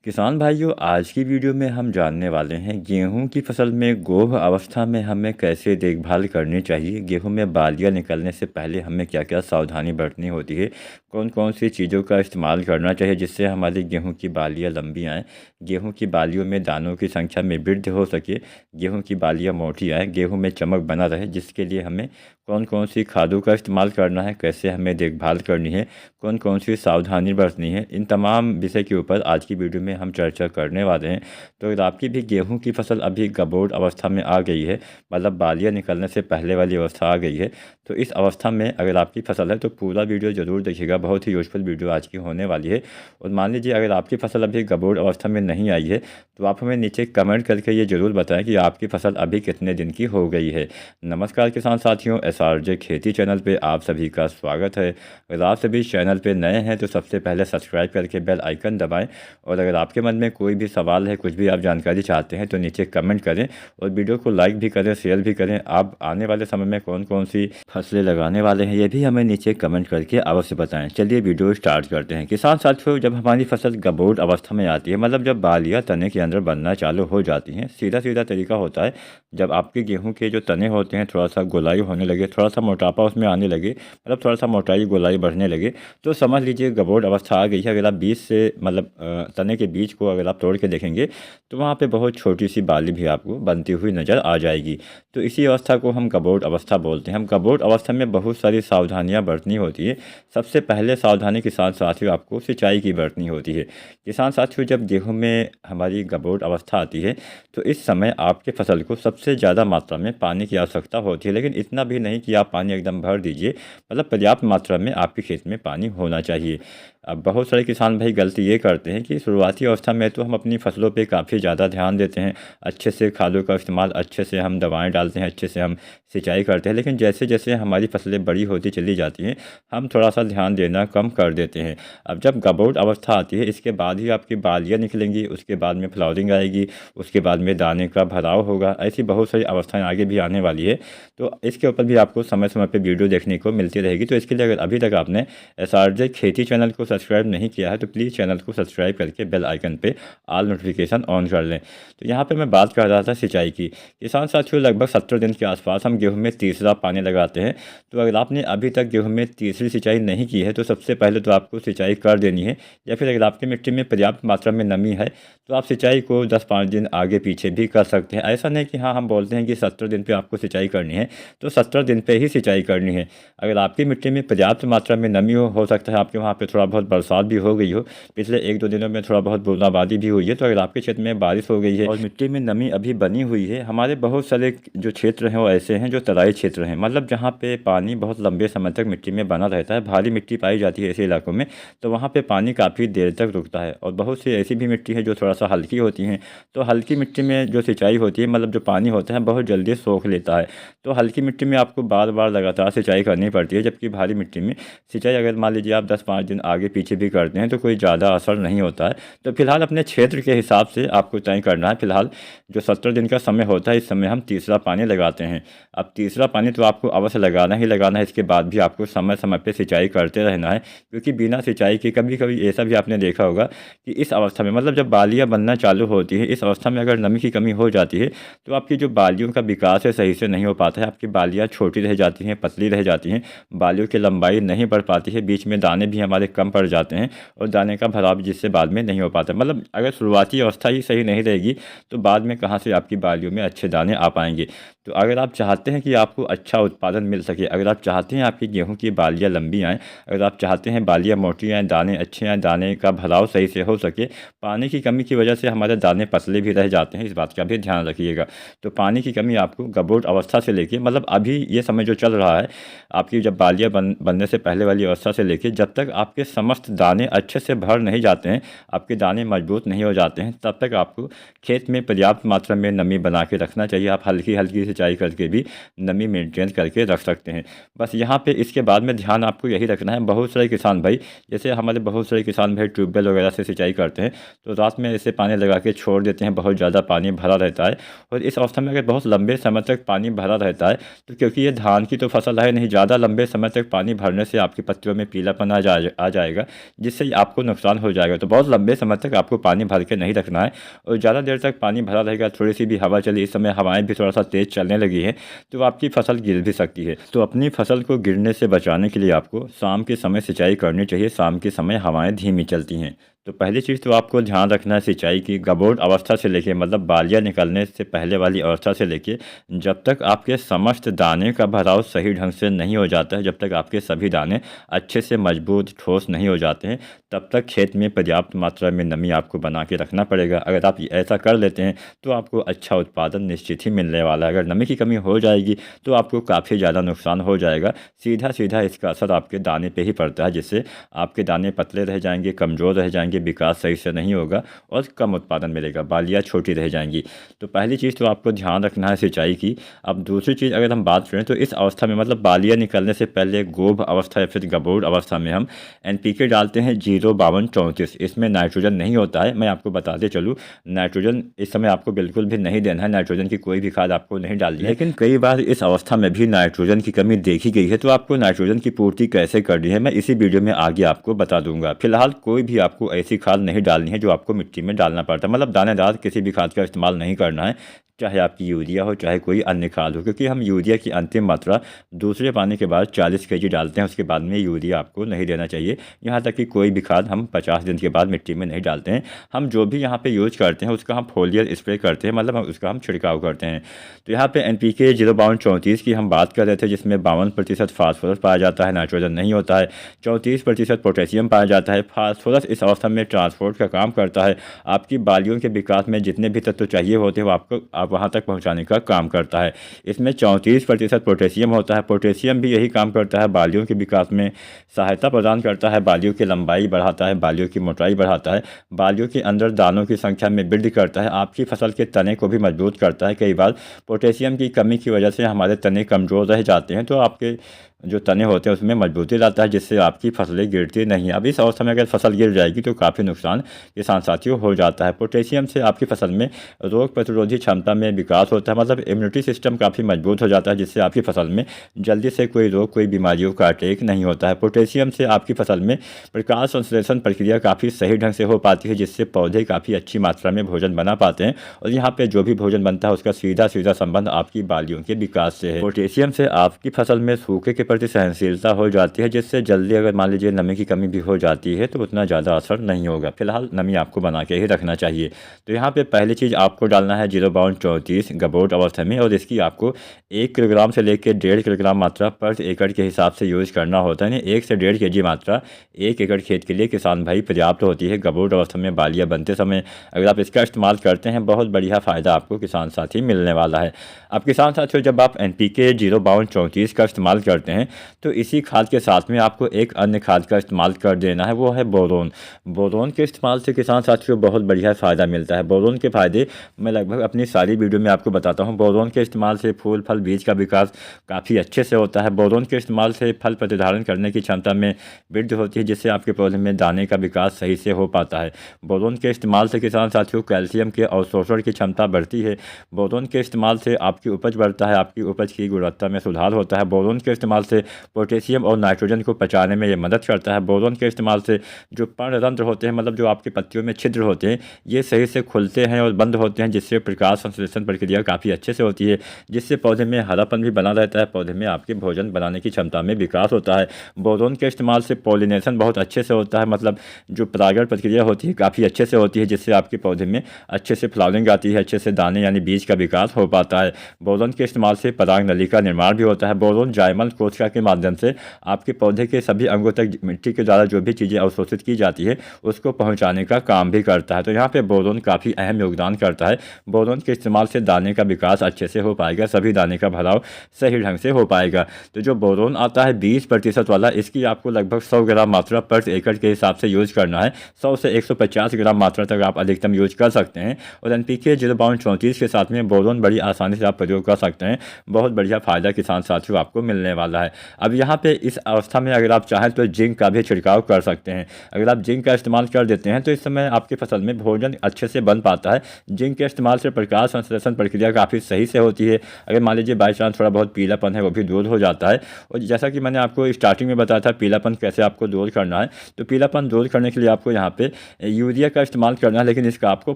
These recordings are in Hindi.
किसान भाइयों, आज की वीडियो में हम जानने वाले हैं गेहूं की फसल में गोभ अवस्था में हमें कैसे देखभाल करनी चाहिए। गेहूं में बालियां निकलने से पहले हमें क्या क्या सावधानी बरतनी होती है, कौन कौन सी चीज़ों का इस्तेमाल करना चाहिए जिससे हमारी गेहूं की बालियां लंबी आएँ, गेहूं की बालियों में दानों की संख्या में वृद्धि हो सके, गेहूं की बालियां मोटी आएँ, गेहूं में चमक बना रहे, जिसके लिए हमें कौन कौन सी खादों का इस्तेमाल करना है, कैसे हमें देखभाल करनी है, कौन कौन सी सावधानी बरतनी है। इन तमाम विषय के ऊपर आज की वीडियो में हम चर्चा करने वाले हैं। तो अगर आपकी भी गेहूं की फसल अभी गबोड़ अवस्था में आ गई है, मतलब बालियां निकलने से पहले वाली अवस्था आ गई है, तो इस अवस्था में अगर आपकी फसल है तो पूरा वीडियो ज़रूर देखिएगा। बहुत ही यूजफुल वीडियो आज की होने वाली है। और मान लीजिए अगर आपकी फसल अभी गबोड़ अवस्था में नहीं आई है तो आप हमें नीचे कमेंट करके ये ज़रूर बताएं कि आपकी फसल अभी कितने दिन की हो गई है। नमस्कार किसान साथियों, SRJ खेती चैनल पे आप सभी का स्वागत है। अगर आप सभी चैनल पे नए हैं तो सबसे पहले सब्सक्राइब करके बेल आइकन दबाएं। और अगर आपके मन में कोई भी सवाल है, कुछ भी आप जानकारी चाहते हैं तो नीचे कमेंट करें और वीडियो को लाइक भी करें, शेयर भी करें। आप आने वाले समय में कौन कौन सी फसलें लगाने वाले हैं ये भी हमें नीचे कमेंट करके अवश्य बताएं। चलिए वीडियो स्टार्ट करते हैं। किसान साथियों, जब हमारी फसल गबोड़ अवस्था में आती है, मतलब जब बालियाँ तने के अंदर बनना चालू हो जाती हैं, सीधा सीधा तरीका होता है जब आपके गेहूँ के जो तने होते हैं थोड़ा सा गोलाई होने लगे, थोड़ा सा मोटापा उसमें आने लगे, मतलब थोड़ा सा मोटाई गोलाई बढ़ने लगे, तो समझ लीजिए गबोड़ अवस्था आ गई है। अगर आप बीज से मतलब तने के बीज को अगर आप तोड़ के देखेंगे तो वहाँ पे बहुत छोटी सी बाली भी आपको बनती हुई नज़र आ जाएगी। तो इसी अवस्था को हम गबोड़ अवस्था बोलते हैं। हम गबोड़ अवस्था में बहुत सारी सावधानियाँ बरतनी होती है। सबसे पहले सावधानी किसान साथियों आपको सिंचाई की बरतनी होती है। किसान साथियों, जब गेहूँ में हमारी गबोड़ अवस्था आती है तो इस समय आपके फसल को सबसे ज़्यादा मात्रा में पानी की आवश्यकता होती है, लेकिन इतना भी नहीं कि आप पानी एकदम भर दीजिए, मतलब पर्याप्त मात्रा में आपके खेत में पानी होना चाहिए। अब बहुत सारे किसान भाई गलती ये करते हैं कि शुरुआती अवस्था में तो हम अपनी फसलों पे काफ़ी ज़्यादा ध्यान देते हैं, अच्छे से खादों का इस्तेमाल, अच्छे से हम दवाएं डालते हैं, अच्छे से हम सिंचाई करते हैं, लेकिन जैसे जैसे हमारी फसलें बड़ी होती चली जाती हैं हम थोड़ा सा ध्यान देना कम कर देते हैं। अब जब गबोड़ अवस्था आती है इसके बाद ही आपकी बालियाँ निकलेंगी, उसके बाद में फ्लावरिंग आएगी, उसके बाद में दाने का भराव होगा। ऐसी बहुत सारी अवस्थाएँ आगे भी आने वाली है, तो इसके ऊपर भी आपको समय समय पर वीडियो देखने को मिलती रहेगी। तो इसके लिए अगर अभी तक आपने SRJ खेती चैनल को सब्सक्राइब नहीं किया है तो प्लीज़ चैनल को सब्सक्राइब करके बेल आइकन पे ऑल नोटिफिकेशन ऑन कर लें। तो यहाँ पे मैं बात कर रहा था सिंचाई की। किसान साथियों, लगभग 70 दिन के आसपास हम गेहूं में तीसरा पानी लगाते हैं। तो अगर आपने अभी तक गेहूं में तीसरी सिंचाई नहीं की है तो सबसे पहले तो आपको सिंचाई कर देनी है, या फिर अगर आपकी मिट्टी में पर्याप्त मात्रा में नमी है तो आप सिंचाई को 10-5 दिन आगे पीछे भी कर सकते हैं। ऐसा नहीं कि हाँ हम बोलते हैं कि 70 दिन पर आपको सिंचाई करनी है तो 70 दिन पर ही सिंचाई करनी है। अगर आपकी मिट्टी में पर्याप्त मात्रा में नमी हो सकता है आपके वहाँ पर थोड़ा बहुत बरसात भी हो गई हो, पिछले 1-2 दिनों में थोड़ा बहुत बूंदाबांदी भी हुई है, तो अगर आपके क्षेत्र में बारिश हो गई है और मिट्टी में नमी अभी बनी हुई है, हमारे बहुत सारे जो क्षेत्र हैं वो ऐसे हैं जो तराई क्षेत्र हैं, मतलब जहाँ पे पानी बहुत लंबे समय तक मिट्टी में बना रहता है, भारी मिट्टी पाई जाती है ऐसे इलाकों में, तो वहाँ पे पानी काफ़ी देर तक रुकता है। और बहुत सी ऐसी भी मिट्टी है जो थोड़ा सा हल्की होती हैं, तो हल्की मिट्टी में जो सिंचाई होती है, मतलब जो पानी होता है बहुत जल्दी सोख लेता है, तो हल्की मिट्टी में आपको बार बार लगातार सिंचाई करनी पड़ती है। जबकि भारी मिट्टी में सिंचाई अगर मान लीजिए आप 10-5 दिन आगे पीछे भी करते हैं तो कोई ज़्यादा असर नहीं होता है। तो फिलहाल अपने क्षेत्र के हिसाब से आपको तय करना है। फिलहाल जो 70 दिन का समय होता है इस समय हम तीसरा पानी लगाते हैं। अब तीसरा पानी तो आपको अवश्य लगाना ही लगाना है, इसके बाद भी आपको समय समय पर सिंचाई करते रहना है, क्योंकि बिना सिंचाई के कभी कभी ऐसा भी आपने देखा होगा कि इस अवस्था में, मतलब जब बालियाँ बनना चालू होती है, इस अवस्था में अगर नमी की कमी हो जाती है तो आपकी जो बालियों का विकास है सही से नहीं हो पाता है, आपकी बालियाँ छोटी रह जाती हैं, पतली रह जाती हैं, बालियों की लंबाई नहीं बढ़ पाती है, बीच में दाने भी हमारे कम पड़ जाते हैं और दाने का भराव जिससे बाद में नहीं हो पाता। मतलब अगर शुरुआती अवस्था ही सही नहीं रहेगी तो बाद में कहाँ से आपकी बालियों में अच्छे दाने आ पाएंगे। तो अगर आप चाहते हैं कि आपको अच्छा उत्पादन मिल सके, अगर आप चाहते हैं आपकी गेहूं की बालियां लंबी आएँ, अगर आप चाहते हैं बालियां मोटी आएँ, दाने अच्छे आएँ, दाने का भराव सही से हो सके, पानी की कमी की वजह से हमारे दाने पतले भी रह जाते हैं, इस बात का भी ध्यान रखिएगा। तो पानी की कमी आपको गबोड़ अवस्था से लेके, मतलब अभी ये समय जो चल रहा है आपकी जब बालियाँ बनने से पहले वाली अवस्था से लेके जब तक आपके समस्त दाने अच्छे से भर नहीं जाते हैं, आपके दाने मजबूत नहीं हो जाते हैं, तब तक आपको खेत में पर्याप्त मात्रा में नमी बना के रखना चाहिए। आप हल्की हल्की सिंचाई करके भी नमी मेंटेन करके रख सकते हैं। बस यहाँ पे इसके बाद में ध्यान आपको यही रखना है। बहुत सारे किसान भाई, जैसे हमारे बहुत सारे किसान भाई ट्यूबवेल वगैरह से सिंचाई करते हैं, तो रात में ऐसे पानी लगा के छोड़ देते हैं, बहुत ज़्यादा पानी भरा रहता है। और इस अवस्था में अगर बहुत लंबे समय तक पानी भरा रहता है तो क्योंकि ये धान की तो फसल है नहीं, ज़्यादा लंबे समय तक पानी भरने से आपकी पत्तियों में पीलापन आ जाएगा जाएगा, जिससे आपको नुकसान हो जाएगा। तो बहुत लंबे समय तक आपको पानी भर के नहीं रखना है, और ज़्यादा देर तक पानी भरा रहेगा, थोड़ी सी भी हवा चली, इस समय हवाएं भी थोड़ा सा तेज़ चलने लगी है, तो आपकी फसल गिर भी सकती है। तो अपनी फसल को गिरने से बचाने के लिए आपको शाम के समय सिंचाई करनी चाहिए। शाम के समय हवाएं धीमी चलती हैं। तो पहली चीज़ तो आपको ध्यान रखना है सिंचाई की गबोट अवस्था से लेके, मतलब बालियाँ निकलने से पहले वाली अवस्था से लेके जब तक आपके समस्त दाने का भराव सही ढंग से नहीं हो जाता है, जब तक आपके सभी दाने अच्छे से मजबूत ठोस नहीं हो जाते हैं, तब तक खेत में पर्याप्त मात्रा में नमी आपको बना के रखना पड़ेगा। अगर आप ऐसा कर लेते हैं तो आपको अच्छा उत्पादन निश्चित ही मिलने वाला है। अगर नमी की कमी हो जाएगी तो आपको काफ़ी ज़्यादा नुकसान हो जाएगा। सीधा सीधा इसका असर आपके दाने पे ही पड़ता है, जिससे आपके दाने पतले रह जाएंगे, कमज़ोर रह जाएंगे, विकास सही से नहीं होगा और कम उत्पादन मिलेगा, बालियाँ छोटी रह जाएंगी। तो पहली चीज़ तो आपको ध्यान रखना है सिंचाई की। अब दूसरी चीज़ अगर हम बात करें तो इस अवस्था में, मतलब बालियाँ निकलने से पहले गोभ अवस्था या फिर गबोट अवस्था में हम NPK डालते हैं 05234। इसमें नाइट्रोजन नहीं होता है। मैं आपको बताते चलूँ, नाइट्रोजन इस समय आपको बिल्कुल भी नहीं देना है, नाइट्रोजन की कोई भी खाद आपको नहीं डालनी है। लेकिन कई बार इस अवस्था में भी नाइट्रोजन की कमी देखी गई है, तो आपको नाइट्रोजन की पूर्ति कैसे करनी है मैं इसी वीडियो में आगे आपको बता दूंगा। फिलहाल कोई भी आपको ऐसी खाद नहीं डालनी है जो आपको मिट्टी में डालना पड़ता है, मतलब दानेदार किसी भी खाद का इस्तेमाल नहीं करना है, चाहे आपकी यूरिया हो चाहे कोई अन्य खाद हो, क्योंकि हम यूरिया की अंतिम मात्रा दूसरे पानी के बाद 40 kg डालते हैं, उसके बाद में यूरिया आपको नहीं देना चाहिए। यहाँ तक कि कोई भी खाद हम 50 दिन के बाद मिट्टी में नहीं डालते हैं। हम जो भी यहाँ पे यूज करते हैं उसका हम फोलियर स्प्रे करते हैं, मतलब हम उसका हम छिड़काव करते हैं। तो यहाँ पे NPK 05234 की हम बात कर रहे थे, जिसमें 52% फास्फोरस पाया जाता है, नाइट्रोजन नहीं होता है। 34% पोटेशियम पाया जाता है। फास्फोरस इस अवस्था में ट्रांसपोर्ट का काम करता है, आपकी बालियों के विकास में जितने भी तत्व चाहिए होते हैं वो आपको वहाँ तक पहुँचाने का काम करता है। इसमें 34% पोटेशियम होता है। पोटेशियम भी यही काम करता है, बालियों के विकास में सहायता प्रदान करता है, बालियों की लंबाई बढ़ाता है, बालियों की मोटाई बढ़ाता है, बालियों के अंदर दानों की संख्या में वृद्धि करता है, आपकी फसल के तने को भी मजबूत करता है। कई बार पोटेशियम की कमी की वजह से हमारे तने कमज़ोर रह जाते हैं, तो आपके जो तने होते हैं उसमें मजबूती लाता है, जिससे आपकी फसलें गिरती नहीं। अब इस अवस्था में अगर फसल गिर जाएगी तो काफ़ी नुकसान किसान साथियों हो जाता है। पोटेशियम से आपकी फसल में रोग प्रतिरोधी क्षमता में विकास होता है, मतलब इम्यूनिटी सिस्टम काफ़ी मजबूत हो जाता है, जिससे आपकी फसल में जल्दी से कोई रोग कोई बीमारियों का अटैक नहीं होता है। पोटेशियम से आपकी फसल में प्रकाश संश्लेषण प्रक्रिया काफ़ी सही ढंग से हो पाती है, जिससे पौधे काफ़ी अच्छी मात्रा में भोजन बना पाते हैं, और यहाँ पर जो भी भोजन बनता है उसका सीधा सीधा संबंध आपकी बालियों के विकास से है। पोटेशियम से आपकी फसल में सूखे के प्रति सहनशीलता हो जाती है, जिससे जल्दी अगर मान लीजिए नमी की कमी भी हो जाती है तो उतना ज़्यादा असर नहीं होगा। फिलहाल नमी आपको बना के ही रखना चाहिए। तो यहाँ पे पहली चीज़ आपको डालना है 05234 गबोट अवस्था में, और इसकी आपको 1 किलोग्राम से लेकर 1.5 किलोग्राम मात्रा पर एकड़ के हिसाब से यूज़ करना होता है। 1 से 1.5 kg मात्रा 1 एकड़ खेत के लिए किसान भाई पर्याप्त होती है। गबोट अवस्था में बालियाँ बनते समय अगर आप इसका इस्तेमाल करते हैं, बहुत बढ़िया फ़ायदा आपको किसान साथी मिलने वाला है। अब किसान साथियों, जब आप NPK 05234 का इस्तेमाल करते हैं तो इसी खाद के साथ में आपको एक अन्य खाद का इस्तेमाल कर देना है, वो है बोरोन। बोरोन के इस्तेमाल से किसान साथियों बहुत बढ़िया फ़ायदा मिलता है। बोरोन के फ़ायदे मैं लगभग अपनी सारी वीडियो में आपको बताता हूँ। बोरोन के इस्तेमाल से फूल फल बीज का विकास काफ़ी अच्छे से होता है। बोरोन के इस्तेमाल से फल प्रतिधारण करने की क्षमता में वृद्धि होती है, जिससे आपके पौधे में दाने का विकास सही से हो पाता है। बोरोन के इस्तेमाल से किसान साथियों कैल्शियम के अवशोषण की क्षमता बढ़ती है। बोरोन के इस्तेमाल से आपकी उपज बढ़ता है, आपकी उपज की गुणवत्ता में सुधार होता है। बोरोन के इस्तेमाल से पोटेशियम और नाइट्रोजन को पचाने में ये मदद करता है। बोरोन के इस्तेमाल से जो पर्णरंध्र होते हैं, मतलब जो आपकी पत्तियों में छिद्र होते हैं, ये सही से खुलते हैं और बंद होते हैं, जिससे प्रकाश संश्लेषण प्रक्रिया काफ़ी अच्छे से होती है, जिससे पौधे में हरापन भी बना रहता है, पौधे में आपके भोजन बनाने की क्षमता में विकास होता है। बोरोन के इस्तेमाल से पॉलिनेशन बहुत अच्छे से होता है, मतलब जो परागण प्रक्रिया होती है काफ़ी अच्छे से होती है, जिससे आपके पौधे में अच्छे से फ्लावरिंग आती है, अच्छे से दाने यानी बीज का विकास हो पाता है। बोरोन के इस्तेमाल से पराग नली का निर्माण भी होता है। बोरोन जायमल कोशिका के माध्यम से आपके पौधे के सभी अंगों तक मिट्टी के द्वारा जो भी चीज़ें अवशोषित की जाती है उसको पहुंचाने का काम भी करता है। तो यहाँ पे बोरोन काफ़ी अहम योगदान करता है। बोरोन के इस्तेमाल से दाने का विकास अच्छे से हो पाएगा, सभी दाने का भराव सही ढंग से हो पाएगा। तो जो बोरोन आता है 20% वाला, इसकी आपको लगभग 100 ग्राम मात्रा पर एकड़ के हिसाब से यूज़ करना है। 100 से 150 ग्राम मात्रा तक आप अधिकतम यूज कर सकते हैं। और NPK 05234 के साथ में बोरोन बड़ी आसानी से आप प्रयोग कर सकते हैं। बहुत बढ़िया फ़ायदा किसान साथियों आपको मिलने वाला है। है। अब यहाँ पे इस अवस्था में अगर आप चाहें तो जिंक का भी छिड़काव कर सकते हैं। अगर आप जिंक का इस्तेमाल कर देते हैं तो इस समय आपकी फसल में भोजन अच्छे से बन पाता है। जिंक के इस्तेमाल से प्रकाश संश्लेषण प्रक्रिया काफ़ी सही से होती है। अगर मान लीजिए बाई चांस थोड़ा बहुत पीलापन है वो भी दूर हो जाता है। और जैसा कि मैंने आपको स्टार्टिंग में बताया था पीलापन कैसे आपको दूर करना है, तो पीलापन दूर करने के लिए आपको यहाँ पे यूरिया का इस्तेमाल करना है, लेकिन इसका आपको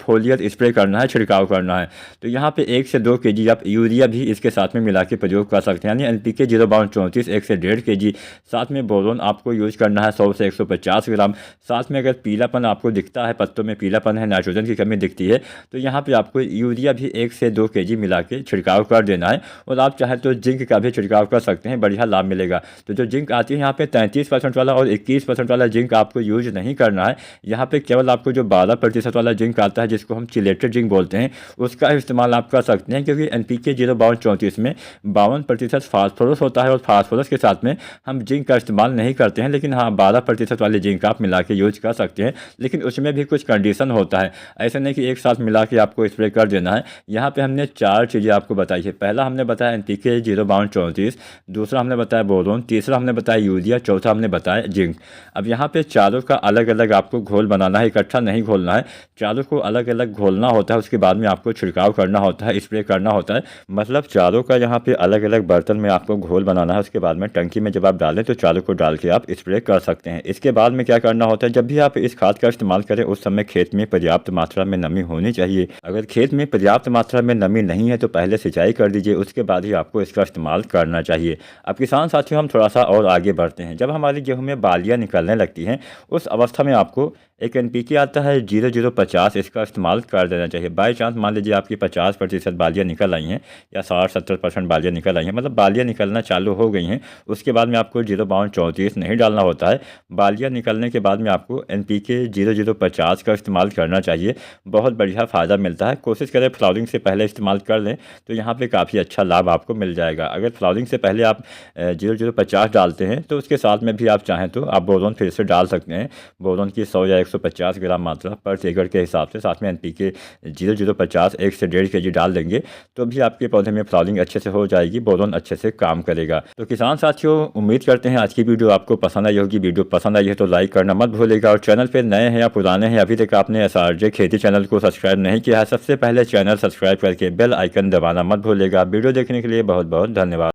फोलियर स्प्रे करना है, छिड़काव करना है। तो यहाँ पे 1 से 2 kg आप यूरिया भी इसके साथ में मिला के प्रयोग कर सकते हैं, यानी NPK 0/34 1 से 1.5 kg। साथ में बोरोन आपको यूज करना है 100 से 150 ग्राम। साथ में अगर पीलापन आपको दिखता है, पत्तों में पीलापन है, नाइट्रोजन की कमी दिखती है, तो यहाँ पे आपको यूरिया भी 1 से 2 kg मिला के छिड़काव कर देना है। और आप चाहे तो जिंक का भी छिड़काव कर सकते हैं, बढ़िया लाभ मिलेगा। तो जो जिंक आती है यहाँ पे 33% वाला और 21% वाला जिंक आपको यूज नहीं करना है। यहाँ पे केवल आपको जो 12% वाला जिंक आता है, जिसको हम चिलेटेड जिंक बोलते हैं, उसका इस्तेमाल आप कर सकते हैं, क्योंकि NPK 0/34 में 52% फास्फोरस होता है और फास्फोरस के साथ में हम जिंक का इस्तेमाल नहीं करते हैं। लेकिन हाँ, 12% वाले जिंक आप मिला के यूज कर सकते हैं, लेकिन उसमें भी कुछ कंडीशन होता है। ऐसा नहीं कि एक साथ मिला के आपको स्प्रे कर देना है। यहाँ पे हमने 4 चीज़ें आपको बताई है। पहला हमने बताया NPK 0/34, दूसरा हमने बताया बोरोन, तीसरा हमने बताया यूरिया, चौथा हमने बताया जिंक। अब यहाँ पे चारों का अलग अलग आपको घोल बनाना है, इकट्ठा नहीं घोलना है। चारों को अलग अलग घोलना होता है, उसके बाद में आपको छिड़काव करना होता है, स्प्रे करना होता है। मतलब चारों का यहाँ पे अलग अलग बर्तन में आपको घोल बनाना है, उसके बाद में टंकी में जब आप डालें तो चारों को डाल के आप स्प्रे कर सकते हैं। इसके बाद में क्या करना होता है, जब भी आप इस खाद का इस्तेमाल करें उस समय खेत में पर्याप्त मात्रा में नमी होनी चाहिए। अगर खेत में पर्याप्त मात्रा में नमी नहीं है तो पहले सिंचाई कर दीजिए, उसके बाद ही आपको इसका इस्तेमाल करना चाहिए। अब किसान साथियों, हम थोड़ा सा और आगे बढ़ते हैं। जब हमारी गेहूं में बालियाँ निकलने लगती हैं, उस अवस्था में आपको एक NPK आता है 0050, इसका इस्तेमाल कर देना चाहिए। बाई चांस मान लीजिए आपकी 50% बालियाँ निकल आई हैं या 60-70% बालियाँ निकल आई हैं, मतलब बालियाँ निकलना चालू हो गई हैं, उसके बाद में आपको 0/34 नहीं डालना होता है। बालियाँ निकलने के बाद में आपको NPK 0050 का इस्तेमाल करना चाहिए। बहुत बढ़िया फ़ायदा मिलता है। कोशिश करें फ्लावरिंग से पहले इस्तेमाल कर लें तो यहाँ पर काफ़ी अच्छा लाभ आपको मिल जाएगा। अगर फ्लावरिंग से पहले आप 0050 डालते हैं तो उसके साथ में भी आप चाहें तो आप बोरोन फिर से डाल सकते हैं। बोरोन की 100 या 150 ग्राम मात्रा पर एकड़ के हिसाब से, साथ में NPK 0050 1 से 1.5 kg डाल देंगे तो भी आपके पौधे में फ्लावरिंग अच्छे से हो जाएगी, बोरोन अच्छे से काम करेगा। तो किसान साथियों, उम्मीद करते हैं आज की वीडियो आपको पसंद आई होगी। वीडियो पसंद आई है तो लाइक करना मत भूलिएगा, और चैनल पर नए हैं या पुराने हैं अभी तक आपने SRJ खेती चैनल को सब्सक्राइब नहीं किया है, सबसे पहले चैनल सब्सक्राइब करके बेल आइकन दबाना मत भूलिएगा। वीडियो देखने के लिए बहुत बहुत धन्यवाद।